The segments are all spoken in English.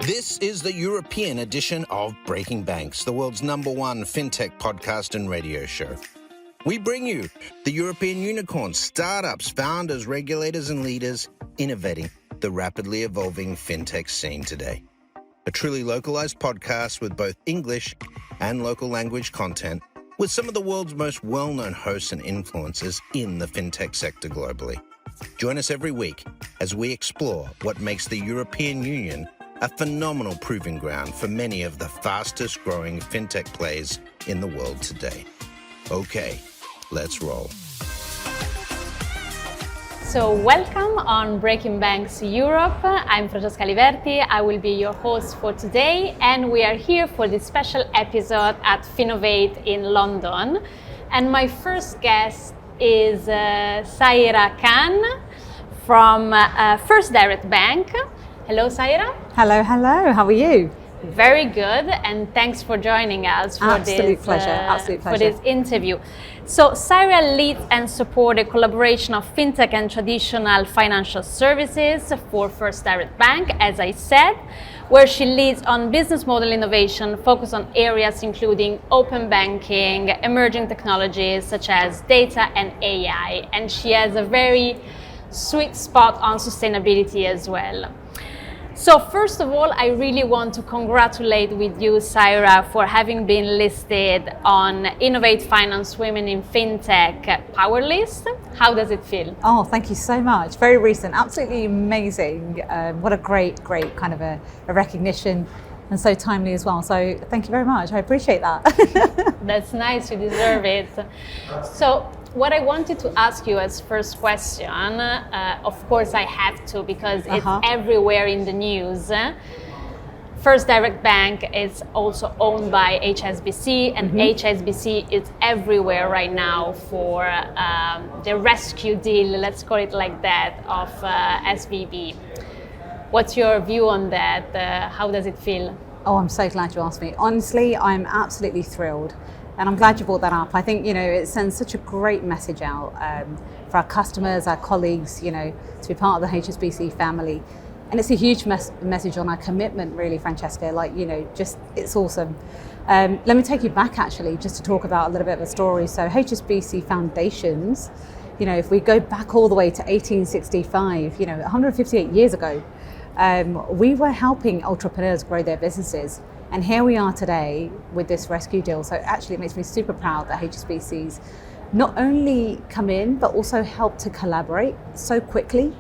This is the European edition of Breaking Banks, the world's #1 fintech podcast and radio show. We bring you the European unicorns, startups, founders, regulators, and leaders innovating the rapidly evolving fintech scene today. A truly localized podcast with both English and local language content, with some of the world's most well-known hosts and influencers in the fintech sector globally. Join us every week as we explore what makes the European Union a phenomenal proving ground for many of the fastest growing fintech plays in the world today. Okay, let's roll. So welcome on Breaking Banks Europe. I'm Francesca Aliverti. I will be your host for today, and we are here for this special episode at Finovate in London. And my first guest is Saira Khan from First Direct Bank. Hello, Saira. Hello. How are you? Very good, and thanks for joining us for Absolute pleasure. for this interview. So Saira leads and supports the collaboration of fintech and traditional financial services for First Direct Bank, as I said, where she leads on business model innovation, focus on areas including open banking, emerging technologies such as data and AI, and she has a very sweet spot on sustainability as well. So first of all, I really want to congratulate with you, Saira, for having been listed on Innovate Finance Women in Fintech Powerlist. How does it feel? Oh, thank you so much. Very recent, absolutely amazing. What a great kind of a recognition, and so timely as well. So thank you very much. I appreciate that. That's nice, you deserve it. So what I wanted to ask you as first question, of course I have to because it's everywhere in the news. First Direct Bank is also owned by HSBC, and HSBC is everywhere right now for the rescue deal, let's call it like that, of SVB. What's your view on that? How does it feel? Oh, I'm so glad you asked me. Honestly, I'm absolutely thrilled. And I'm glad you brought that up. I think, it sends such a great message out for our customers, our colleagues, to be part of the HSBC family. And it's a huge message on our commitment, really, Francesca. It's awesome. Let me take you back, actually, just to talk about a little bit of a story. So HSBC foundations, if we go back all the way to 1865, 158 years ago, we were helping entrepreneurs grow their businesses. And here we are today with this rescue deal. So actually it makes me super proud that HSBC's not only come in, but also helped to collaborate so quickly,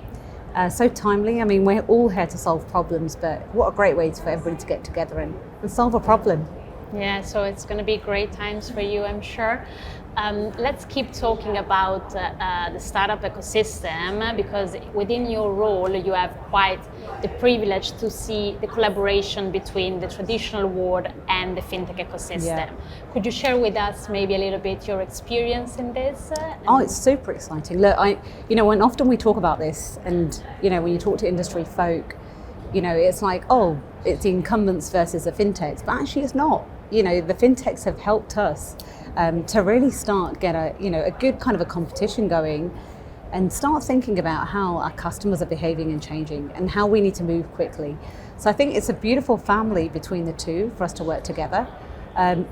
so timely. I mean, we're all here to solve problems, but what a great way for everybody to get together and solve a problem. Yeah, so it's going to be great times for you, I'm sure. Let's keep talking about the startup ecosystem, because within your role you have quite the privilege to see the collaboration between the traditional world and the fintech ecosystem. Yeah. Could you share with us maybe a little bit your experience in this? Oh, it's super exciting. Look, when often we talk about this, and when you talk to industry folk, it's like, oh, it's the incumbents versus the fintechs, but actually it's not. The fintechs have helped us to really start get a good kind of a competition going, and start thinking about how our customers are behaving and changing, and how we need to move quickly. So I think it's a beautiful family between the two for us to work together.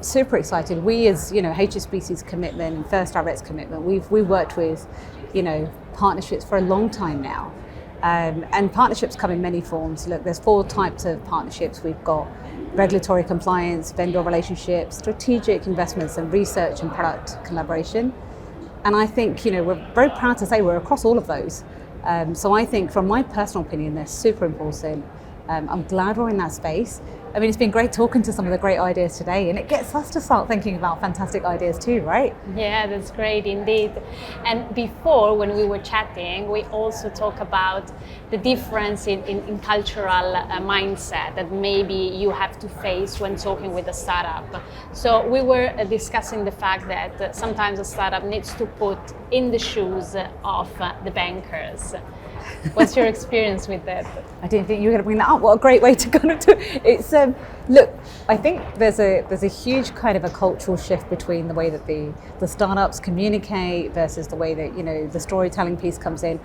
Super excited. We, as HSBC's commitment and First Direct's commitment, we've worked with partnerships for a long time now, and partnerships come in many forms. Look, there's 4 types of partnerships. We've got regulatory compliance, vendor relationships, strategic investments, and research and product collaboration. And I think, we're very proud to say we're across all of those. So I think, from my personal opinion, they're super important. I'm glad we're in that space. I mean, it's been great talking to some of the great ideas today, and it gets us to start thinking about fantastic ideas too, right? Yeah, that's great indeed. And before, when we were chatting, we also talk about the difference in cultural mindset that maybe you have to face when talking with a startup. So we were discussing the fact that sometimes a startup needs to put in the shoes of the bankers. What's your experience with that? I didn't think you were going to bring that up. What a great way to kind of do it. It's look, I think there's a huge kind of a cultural shift between the way that the startups communicate versus the way that the storytelling piece comes in.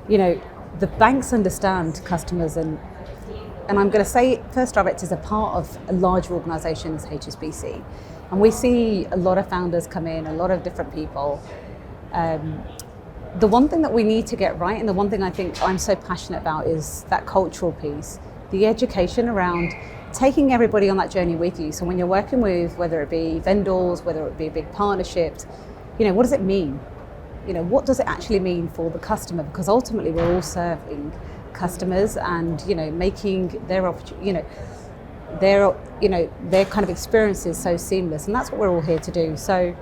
The banks understand customers, and and I'm going to say First Direct is a part of a larger organisation as HSBC. And we see a lot of founders come in, a lot of different people. The one thing that we need to get right, and the one thing I think I'm so passionate about, is that cultural piece, the education around taking everybody on that journey with you. So when you're working with, whether it be vendors, whether it be big partnerships, what does it mean? What does it actually mean for the customer? Because ultimately we're all serving customers and, making their their kind of experiences so seamless. And that's what we're all here to do. So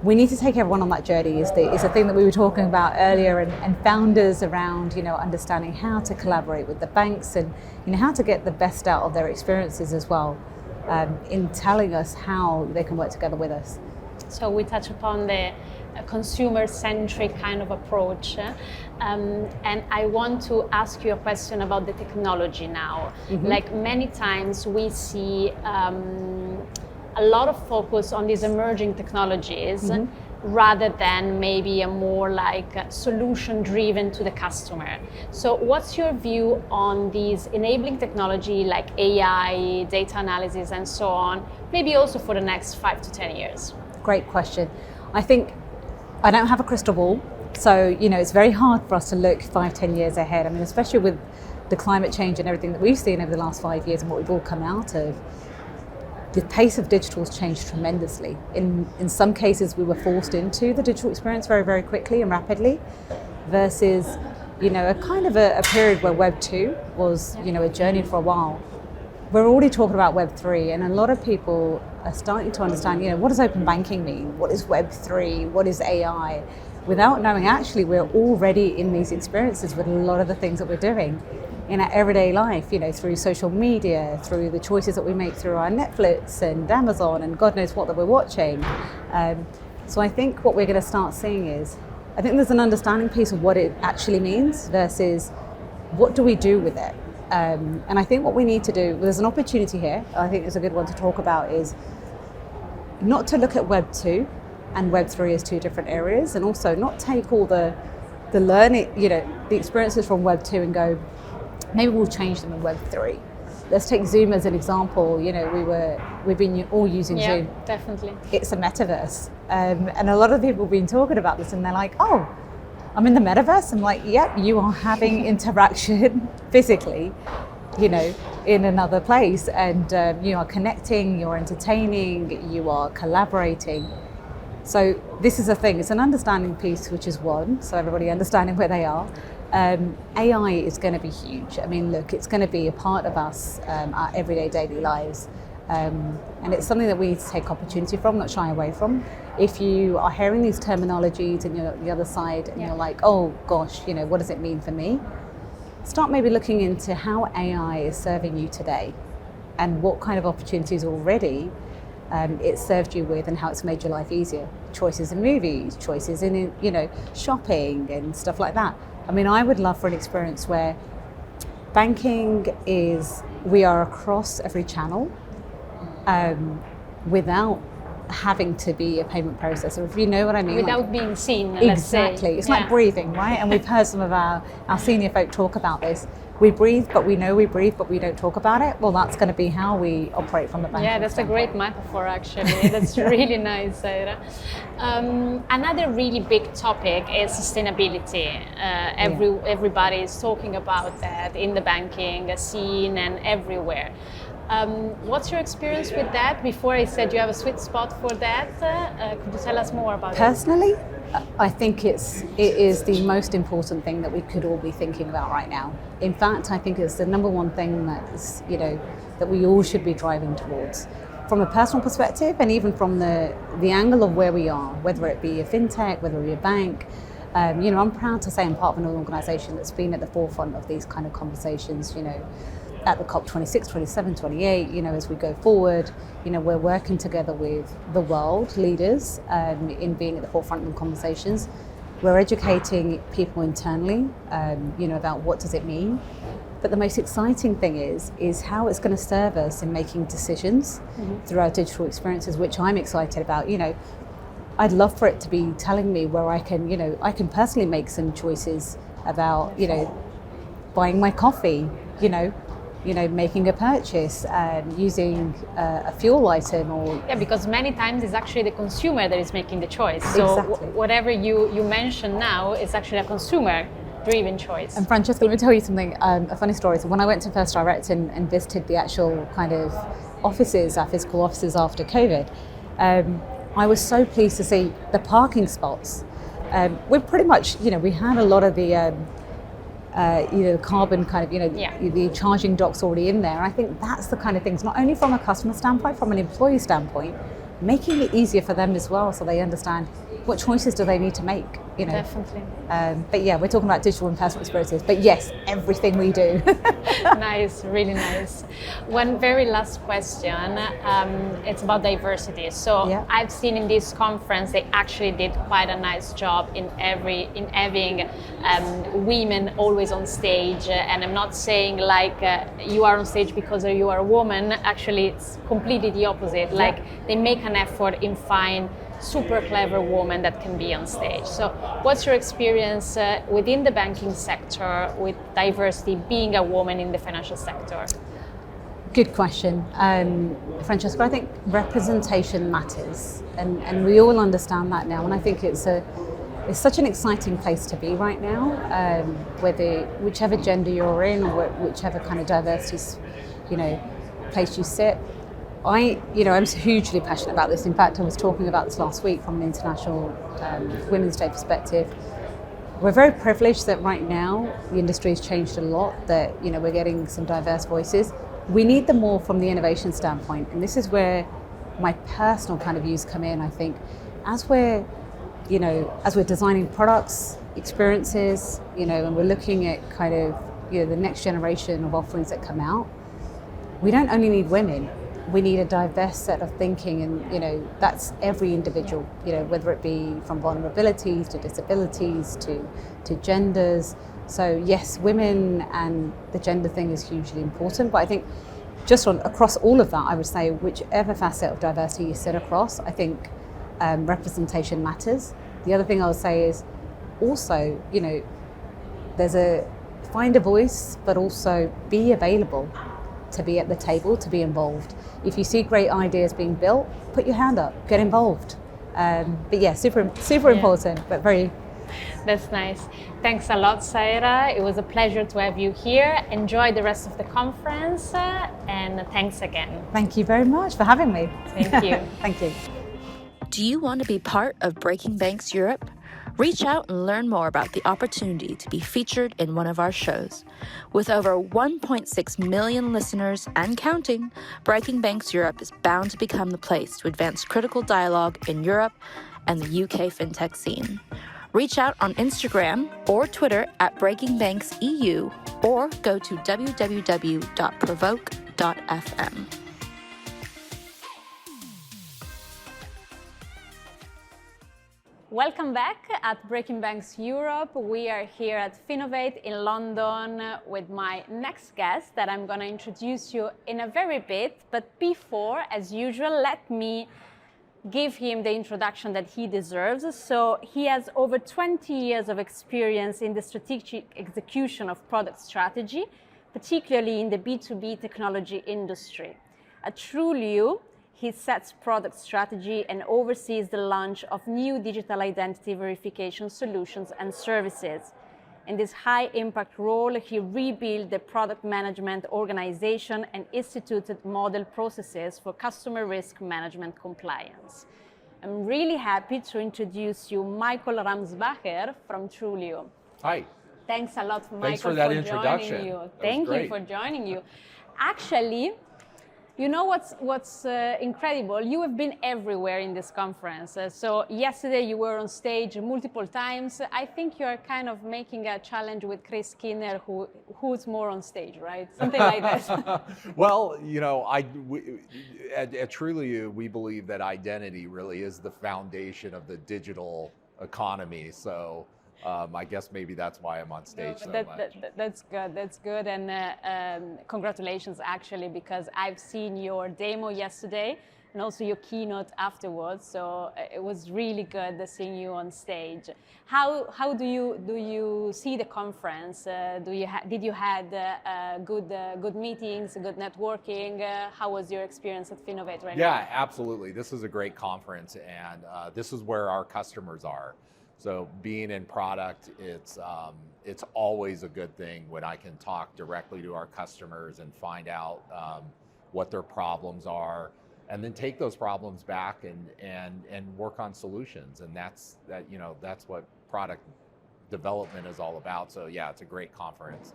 we need to take everyone on that journey is the thing that we were talking about earlier, and founders around, understanding how to collaborate with the banks and, how to get the best out of their experiences as well, in telling us how they can work together with us. So we touch upon the consumer-centric kind of approach, and I want to ask you a question about the technology now. Mm-hmm. Like many times we see a lot of focus on these emerging technologies, mm-hmm. rather than maybe a more like solution driven to the customer. So what's your view on these enabling technology like AI, data analysis and so on, maybe also for the next 5 to 10 years? Great question. I think I don't have a crystal ball, so it's very hard for us to look 5-10 years ahead. I mean, especially with the climate change and everything that we've seen over the last 5 years and what we've all come out of. The pace of digital has changed tremendously. In some cases, we were forced into the digital experience very, very quickly and rapidly, versus, a kind of a period where Web 2 was, a journey for a while. We're already talking about Web 3, and a lot of people are starting to understand, what does open banking mean? What is Web 3? What is AI? Without knowing, actually, we're already in these experiences with a lot of the things that we're doing in our everyday life, through social media, through the choices that we make through our Netflix and Amazon and God knows what that we're watching. So I think what we're going to start seeing is, I think there's an understanding piece of what it actually means versus what do we do with it. And I think what we need to do, there's an opportunity here, I think it's a good one to talk about, is not to look at Web 2 and Web 3 as two different areas, and also not take all the learning, the experiences from Web 2 and go, maybe we'll change them in Web 3. Let's take Zoom as an example. We've been all using Zoom. Yeah, definitely. It's a metaverse. And a lot of people have been talking about this and they're like, oh, I'm in the metaverse. I'm like, yep, you are having interaction physically, in another place. And you are connecting, you're entertaining, you are collaborating. So this is a thing, it's an understanding piece, which is one, so everybody understanding where they are. AI is going to be huge. I mean, look, it's going to be a part of us, our everyday daily lives. And it's something that we need to take opportunity from, not shy away from. If you are hearing these terminologies and you're at the other side and you're like, oh gosh, what does it mean for me? Start maybe looking into how AI is serving you today and what kind of opportunities already it's served you with and how it's made your life easier. Choices in movies, choices in, shopping and stuff like that. I mean, I would love for an experience where banking is, we are across every channel without having to be a payment processor, if you know what I mean. Without being seen, let's exactly. say. It's like breathing, right? And we've heard some of our senior folk talk about this. We breathe, but we know we breathe, but we don't talk about it. Well, that's going to be how we operate from the banking Yeah, that's standpoint. A great metaphor, actually. That's really nice, Saira. Another really big topic is sustainability. Everybody is talking about that in the banking scene and everywhere. What's your experience with that? Before I said you have a sweet spot for that. Could you tell us more about it? Personally, I think it is the most important thing that we could all be thinking about right now. In fact, I think it's the number one thing that's, that we all should be driving towards. From a personal perspective and even from the angle of where we are, whether it be a fintech, whether it be a bank. I'm proud to say I'm part of an organisation that's been at the forefront of these kind of conversations, at the COP 26, 27, 28, as we go forward, we're working together with the world leaders in being at the forefront of conversations. We're educating people internally, about what does it mean. But the most exciting thing is how it's going to serve us in making decisions through our digital experiences, which I'm excited about. I'd love for it to be telling me where I can personally make some choices about, buying my coffee, making a purchase, using a fuel item, or yeah, because many times it's actually the consumer that is making the choice. So exactly. Whatever you mentioned now is actually a consumer-driven choice. And Francesca, let me tell you something, a funny story. So when I went to First Direct and visited the actual kind of offices, our physical offices after COVID, I was so pleased to see the parking spots. We're pretty much, we had a lot of the carbon kind of, the charging docks already in there. I think that's the kind of things, not only from a customer standpoint, from an employee standpoint, making it easier for them as well, so they understand what choices do they need to make. Definitely. But yeah, we're talking about digital and personal experiences. But yes, everything we do. Nice, really nice. One very last question. It's about diversity. So Yeah. I've seen in this conference they actually did quite a nice job in having women always on stage. And I'm not saying like you are on stage because you are a woman. Actually, it's completely the opposite. Like they make an effort in find super clever woman that can be on stage. So what's your experience within the banking sector with diversity, being a woman in the financial sector? Good question. Francesca, I think representation matters, and we all understand that now, and I think it's such an exciting place to be right now, whichever gender you're in, or whichever kind of diversity place you sit. I'm hugely passionate about this. In fact, I was talking about this last week from an International Women's Day perspective. We're very privileged that right now the industry has changed a lot, that we're getting some diverse voices. We need them more from the innovation standpoint, and this is where my personal kind of views come in. I think as we're designing products, experiences, and we're looking at kind of the next generation of offerings that come out, we don't only need women. We need a diverse set of thinking, and that's every individual, whether it be from vulnerabilities to disabilities to genders. So yes, women and the gender thing is hugely important, but I think just across all of that, I would say whichever facet of diversity you sit across, I think representation matters. The other thing I would say is also, find a voice, but also be available to be at the table, to be involved. If you see great ideas being built, put your hand up, get involved. But yeah, super important, but very... That's nice. Thanks a lot, Saira. It was a pleasure to have you here. Enjoy the rest of the conference, and thanks again. Thank you very much for having me. Thank you. Thank you. Do you want to be part of Breaking Banks Europe? Reach out and learn more about the opportunity to be featured in one of our shows. With over 1.6 million listeners and counting, Breaking Banks Europe is bound to become the place to advance critical dialogue in Europe and the UK fintech scene. Reach out on Instagram or Twitter at Breaking Banks EU, or go to www.provoke.fm. Welcome back at Breaking Banks Europe. We are here at Finovate in London with my next guest that I'm going to introduce you in a very bit. But before, as usual, let me give him the introduction that he deserves. So he has over 20 years of experience in the strategic execution of product strategy, particularly in the B2B technology industry. At Trulioo, he sets product strategy and oversees the launch of new digital identity verification solutions and services. In this high-impact role, he rebuilt the product management organization and instituted model processes for customer risk management compliance. I'm really happy to introduce you Michael Ramsbacker from Trulioo. Hi. Thanks a lot, Michael, Thanks for that joining introduction. you. That Thank was you for joining you. Actually, you know what's incredible? You have been everywhere in this conference. So yesterday you were on stage multiple times. I think you are kind of making a challenge with Chris Skinner, who's more on stage, right? Something like that. Well, at Trulioo, we believe that identity really is the foundation of the digital economy. So I guess maybe that's why I'm on stage so much. That's good. And congratulations, actually, because I've seen your demo yesterday. and also your keynote afterwards. So it was really good seeing you on stage. How do you see the conference? Did you had good meetings, good networking? How was your experience at Finovate right now? Yeah, absolutely. This is a great conference, and this is where our customers are. So being in product, it's always a good thing when I can talk directly to our customers and find out what their problems are, and then take those problems back and work on solutions. And that's what product development is all about. So yeah, it's a great conference.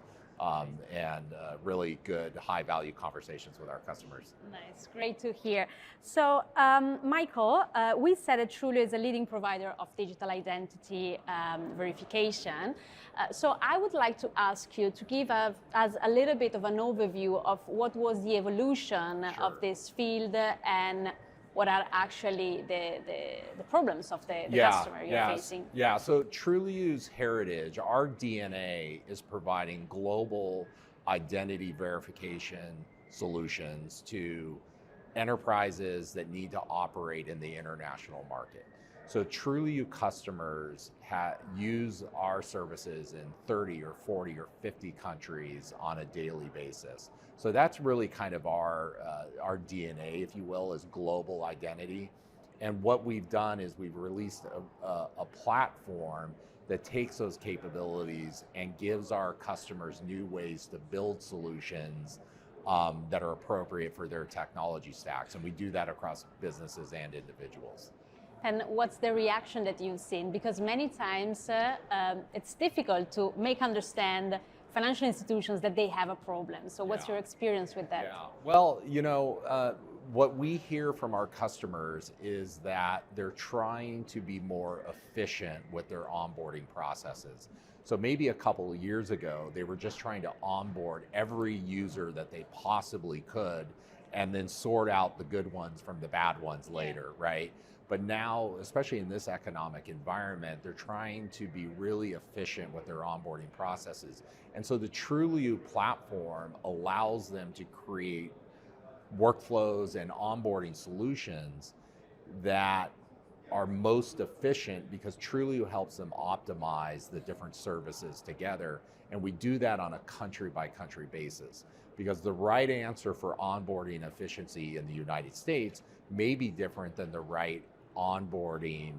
And really good high-value conversations with our customers. Nice, great to hear. So, Michael, we said that Trulioo is a leading provider of digital identity verification. So I would like to ask you to give us a little bit of an overview of what was the evolution of this field and what are actually the problems of the customer you're facing? Yeah, so Trulioo's heritage, our DNA is providing global identity verification solutions to enterprises that need to operate in the international market. So Trulioo customers use our services in 30 or 40 or 50 countries on a daily basis. So that's really kind of our DNA, if you will, is global identity. And what we've done is we've released a platform that takes those capabilities and gives our customers new ways to build solutions that are appropriate for their technology stacks. And we do that across businesses and individuals. And what's the reaction that you've seen? Because many times it's difficult to make understand financial institutions that they have a problem. So what's your experience with that? Yeah. Well, what we hear from our customers is that they're trying to be more efficient with their onboarding processes. So maybe a couple of years ago, they were just trying to onboard every user that they possibly could and then sort out the good ones from the bad ones later, right? But now, especially in this economic environment, they're trying to be really efficient with their onboarding processes. And so the Trulioo platform allows them to create workflows and onboarding solutions that are most efficient because Trulioo helps them optimize the different services together. And we do that on a country by country basis because the right answer for onboarding efficiency in the United States may be different than the right onboarding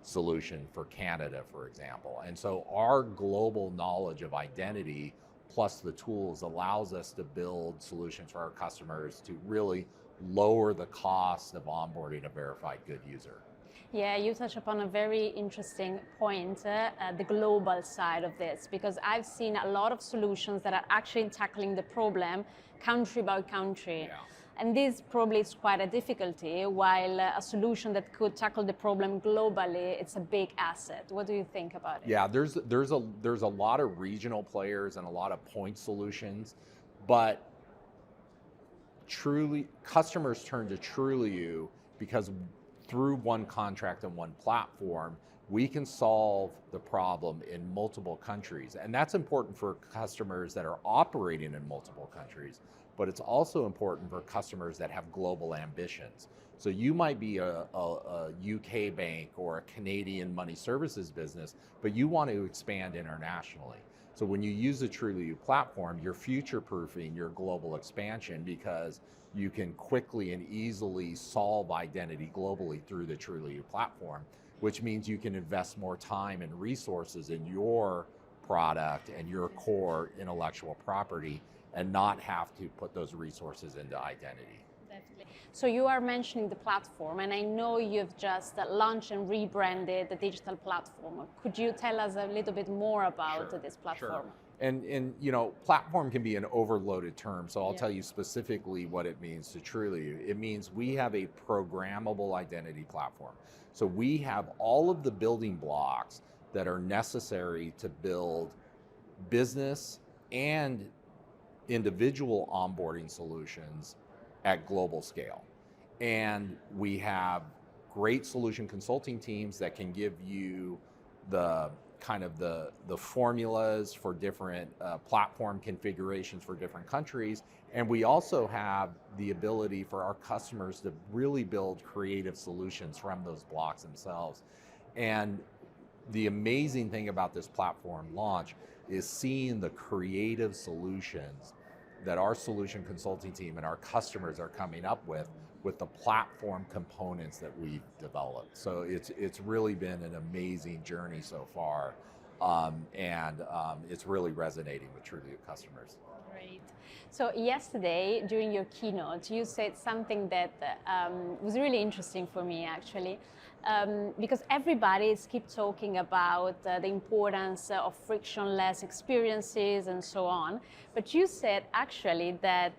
solution for Canada, for example. And so our global knowledge of identity plus the tools allows us to build solutions for our customers to really lower the cost of onboarding a verified good user. Yeah, you touch upon a very interesting point, the global side of this, because I've seen a lot of solutions that are actually tackling the problem country by country. Yeah. And this probably is quite a difficulty, while a solution that could tackle the problem globally, it's a big asset. What do you think about it? Yeah, there's a lot of regional players and a lot of point solutions, but customers turn to Trulioo because through one contract and one platform, we can solve the problem in multiple countries. And that's important for customers that are operating in multiple countries, but it's also important for customers that have global ambitions. So you might be a UK bank or a Canadian money services business, but you want to expand internationally. So when you use the Trulioo platform, you're future-proofing your global expansion because you can quickly and easily solve identity globally through the Trulioo platform, which means you can invest more time and resources in your product and your core intellectual property and not have to put those resources into identity. Definitely. So you are mentioning the platform, and I know you've just launched and rebranded the digital platform. Could you tell us a little bit more about this platform? Sure. And platform can be an overloaded term, so I'll tell you specifically what it means to Trulioo. It means we have a programmable identity platform. So we have all of the building blocks that are necessary to build business and individual onboarding solutions at global scale. And we have great solution consulting teams that can give you the kind of the formulas for different platform configurations for different countries. And we also have the ability for our customers to really build creative solutions from those blocks themselves. And the amazing thing about this platform launch is seeing the creative solutions that our solution consulting team and our customers are coming up with the platform components that we've developed. So it's really been an amazing journey so far, and it's really resonating with Trulioo customers. Great. So yesterday, during your keynote, you said something that was really interesting for me, actually, because everybody keeps talking about the importance of frictionless experiences and so on. But you said actually that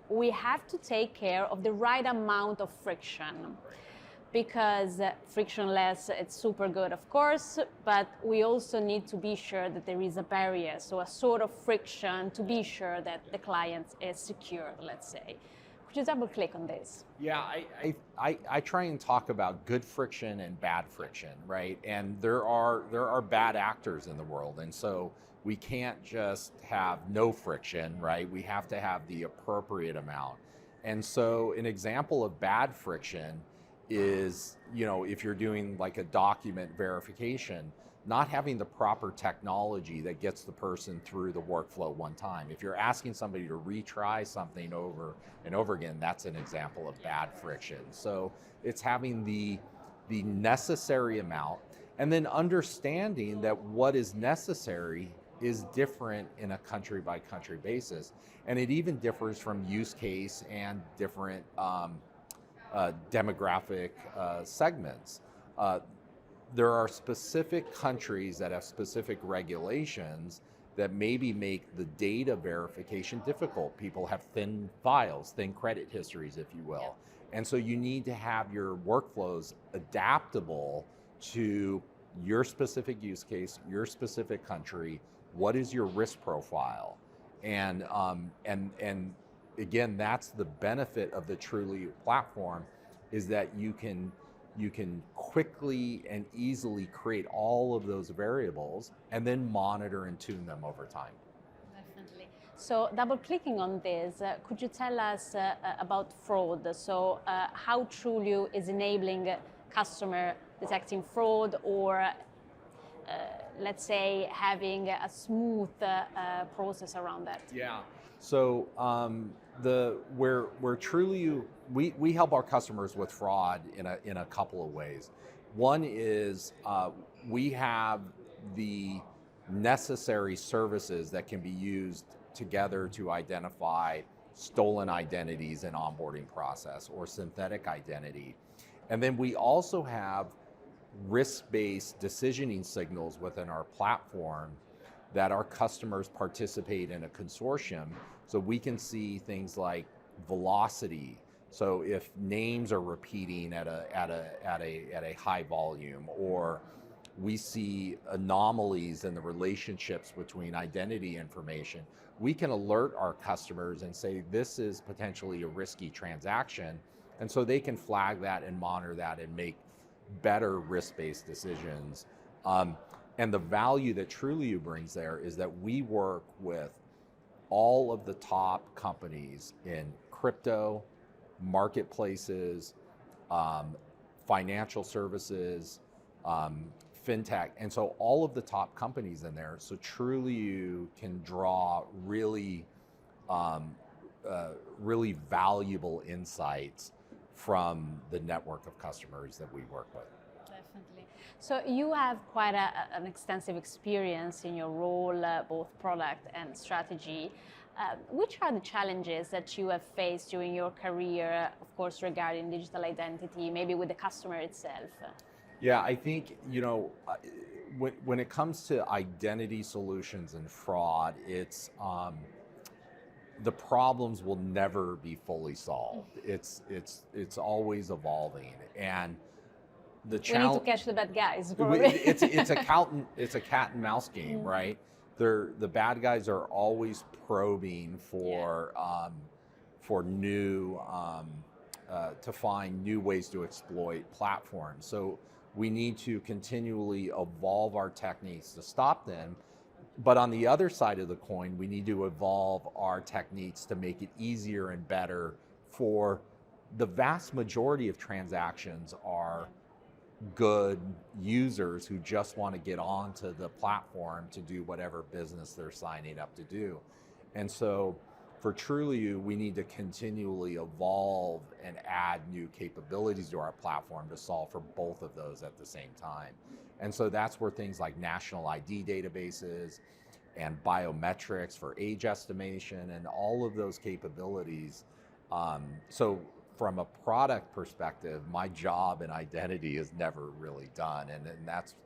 we have to take care of the right amount of friction. Because frictionless, it's super good, of course, but we also need to be sure that there is a barrier, so a sort of friction to be sure that the client is secure, let's say. Could you double click on this? Yeah, I try and talk about good friction and bad friction, right? And there are bad actors in the world, and so we can't just have no friction, right? We have to have the appropriate amount. And so an example of bad friction is, if you're doing like a document verification, not having the proper technology that gets the person through the workflow one time. If you're asking somebody to retry something over and over again, that's an example of bad friction. So it's having the necessary amount, and then understanding that what is necessary is different in a country by country basis. And it even differs from use case and different demographic segments. There are specific countries that have specific regulations that maybe make the data verification difficult. People have thin files, thin credit histories, if you will. And so you need to have your workflows adaptable to your specific use case, your specific country. What is your risk profile? And again, that's the benefit of the Trulioo platform, is that you can quickly and easily create all of those variables and then monitor and tune them over time. Definitely. So double clicking on this, could you tell us about fraud? So how Trulioo is enabling customer detecting fraud, or let's say having a smooth process around that? Yeah. So where Trulioo, we help our customers with fraud in a couple of ways. One is we have the necessary services that can be used together to identify stolen identities in onboarding process or synthetic identity. And then we also have risk-based decisioning signals within our platform that our customers participate in a consortium, so we can see things like velocity. So if names are repeating at a high volume, or we see anomalies in the relationships between identity information, we can alert our customers and say this is potentially a risky transaction, and so they can flag that and monitor that and make better risk-based decisions. And the value that Trulioo brings there is that we work with all of the top companies in crypto, marketplaces, financial services, fintech, and so all of the top companies in there. So Trulioo can draw really valuable insights from the network of customers that we work with. Definitely. So you have quite an extensive experience in your role, both product and strategy. Which are the challenges that you have faced during your career, of course, regarding digital identity, maybe with the customer itself? Yeah, I think, when it comes to identity solutions and fraud, it's the problems will never be fully solved. It's always evolving, and the challenge. We need to catch the bad guys, probably. It's a cat and mouse game, right? The bad guys are always probing for new to find new ways to exploit platforms. So we need to continually evolve our techniques to stop them. But on the other side of the coin, we need to evolve our techniques to make it easier and better for the vast majority of transactions are good users who just want to get onto the platform to do whatever business they're signing up to do. And so for Trulioo, we need to continually evolve and add new capabilities to our platform to solve for both of those at the same time. And so that's where things like national ID databases and biometrics for age estimation and all of those capabilities. So from a product perspective, my job in identity is never really done. And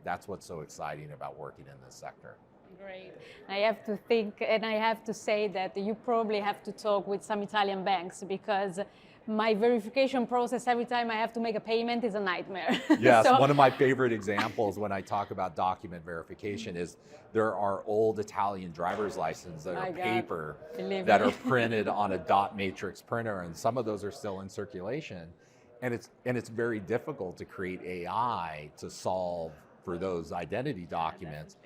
that's what's so exciting about working in this sector. Great. I have to think, and I have to say that you probably have to talk with some Italian banks, because my verification process every time I have to make a payment is a nightmare. Yes, one of my favorite examples when I talk about document verification is there are old Italian driver's licenses that are paper that are printed on a dot matrix printer, and some of those are still in circulation. And it's very difficult to create AI to solve for those identity documents,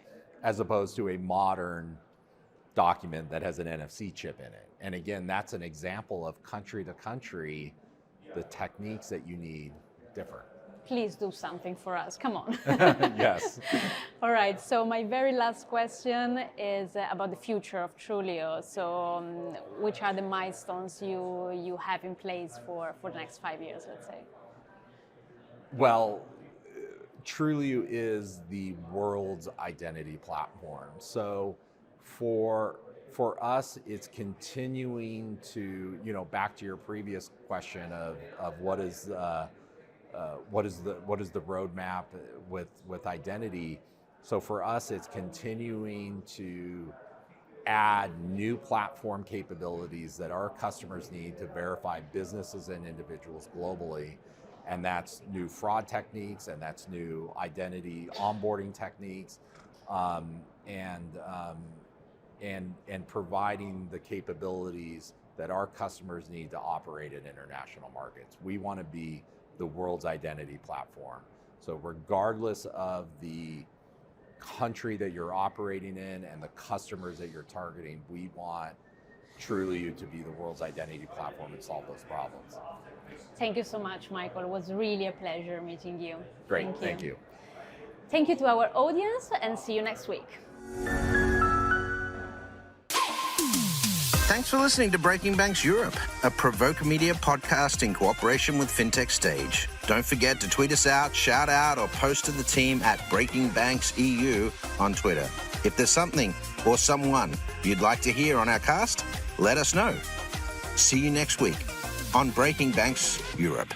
as opposed to a modern document that has an NFC chip in it. And again, that's an example of country to country, the techniques that you need differ. Please do something for us, come on. Yes. All right, so my very last question is about the future of Trulioo. So which are the milestones you have in place for the next 5 years, let's say? Well, Trulioo is the world's identity platform. So for us, it's continuing to, back to your previous question of what is the roadmap with identity. So for us, it's continuing to add new platform capabilities that our customers need to verify businesses and individuals globally. And that's new fraud techniques, and that's new identity onboarding techniques, and providing the capabilities that our customers need to operate in international markets. We want to be the world's identity platform. So regardless of the country that you're operating in and the customers that you're targeting, we want Trulioo to be the world's identity platform and solve those problems. Thank you so much, Michael. It was really a pleasure meeting you. Great, thank you. Thank you to our audience, and see you next week. Thanks for listening to Breaking Banks Europe, a Provoke Media podcast in cooperation with Fintech Stage. Don't forget to tweet us out, shout out, or post to the team at Breaking Banks EU on Twitter. If there's something or someone you'd like to hear on our cast, let us know. See you next week on Breaking Banks Europe.